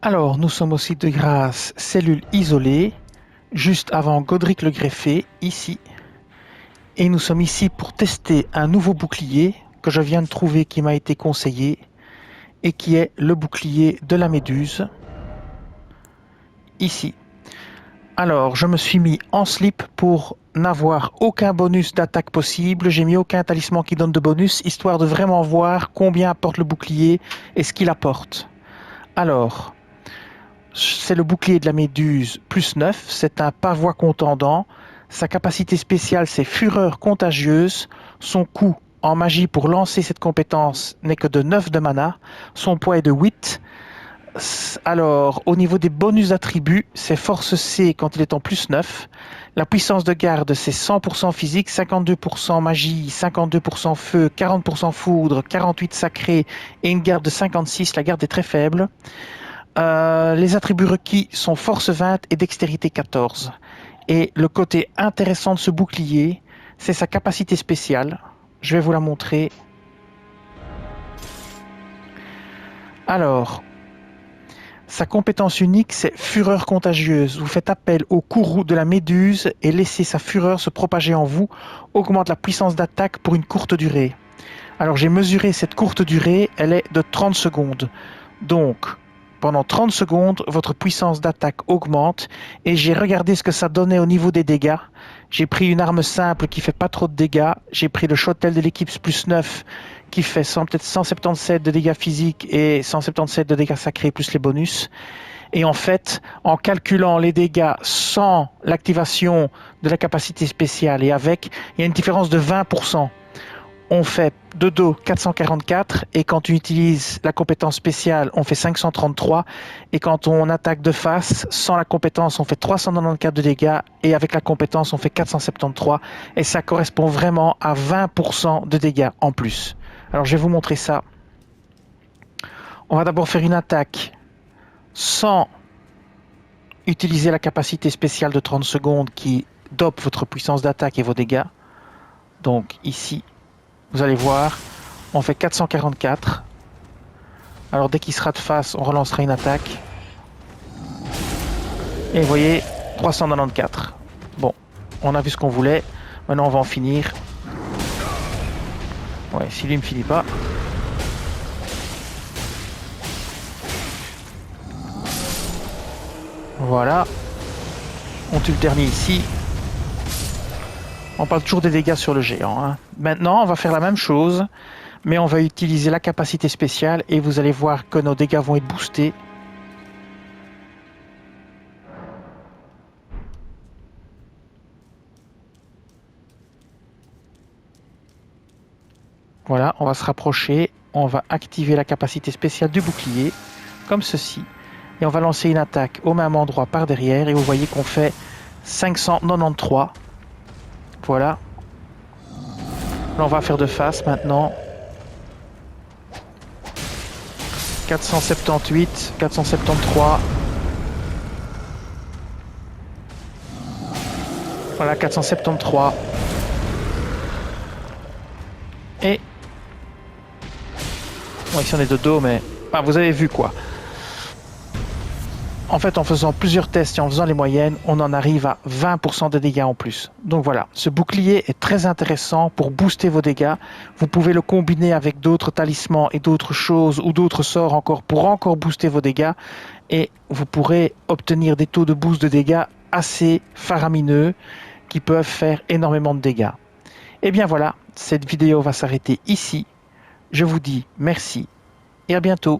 Alors, nous sommes au site de grâce Cellules Isolées, juste avant Godric le Greffé, ici. Et nous sommes ici pour tester un nouveau bouclier que je viens de trouver qui m'a été conseillé et qui est le bouclier de la Méduse, ici. Alors, je me suis mis en slip pour n'avoir aucun bonus d'attaque possible. J'ai mis aucun talisman qui donne de bonus, histoire de vraiment voir combien apporte le bouclier et ce qu'il apporte. Alors, c'est le bouclier de la Méduse plus 9, c'est un pavois contendant. Sa capacité spéciale, c'est Fureur contagieuse. Son coût en magie pour lancer cette compétence n'est que de 9 de mana. Son poids est de 8. Alors, au niveau des bonus d'attributs, c'est Force C quand il est en plus 9. La puissance de garde, c'est 100% physique, 52% magie, 52% feu, 40% foudre, 48 sacré et une garde de 56. La garde est très faible. Les attributs requis sont force 20 et dextérité 14. Et le côté intéressant de ce bouclier, c'est sa capacité spéciale. Je vais vous la montrer. Alors, sa compétence unique, c'est Fureur contagieuse. Vous faites appel au courroux de la Méduse et laissez sa fureur se propager en vous, augmente la puissance d'attaque pour une courte durée. Alors j'ai mesuré cette courte durée, elle est de 30 secondes. Donc, pendant 30 secondes, votre puissance d'attaque augmente et j'ai regardé ce que ça donnait au niveau des dégâts. J'ai pris une arme simple qui fait pas trop de dégâts. J'ai pris le Shotel de l'équipe plus 9 qui fait peut-être 177 de dégâts physiques et 177 de dégâts sacrés plus les bonus. Et en fait, en calculant les dégâts sans l'activation de la capacité spéciale et avec, il y a une différence de 20%. On fait de dos 444 et quand on utilise la compétence spéciale, on fait 533 et quand on attaque de face, sans la compétence, on fait 394 de dégâts et avec la compétence, on fait 473 et ça correspond vraiment à 20% de dégâts en plus. Alors je vais vous montrer ça. On va d'abord faire une attaque sans utiliser la capacité spéciale de 30 secondes qui dope votre puissance d'attaque et vos dégâts. Donc ici, vous allez voir, on fait 444. Alors dès qu'il sera de face, on relancera une attaque. Et vous voyez, 394. Bon, on a vu ce qu'on voulait. Maintenant, on va en finir. Ouais, si lui ne me finit pas. Voilà. On tue le dernier ici. On parle toujours des dégâts sur le géant. Hein. Maintenant, on va faire la même chose, mais on va utiliser la capacité spéciale et vous allez voir que nos dégâts vont être boostés. Voilà, on va se rapprocher. On va activer la capacité spéciale du bouclier, comme ceci. Et on va lancer une attaque au même endroit par derrière. Et vous voyez qu'on fait 593. Voilà. Là, on va faire de face maintenant. 478, 473. Voilà, 473. Et... Bon, ici on est de dos, mais... Ah, vous avez vu quoi. En fait, en faisant plusieurs tests et en faisant les moyennes, on en arrive à 20% de dégâts en plus. Donc voilà, ce bouclier est très intéressant pour booster vos dégâts. Vous pouvez le combiner avec d'autres talismans et d'autres choses ou d'autres sorts encore pour encore booster vos dégâts. Et vous pourrez obtenir des taux de boost de dégâts assez faramineux qui peuvent faire énormément de dégâts. Et bien voilà, cette vidéo va s'arrêter ici. Je vous dis merci et à bientôt.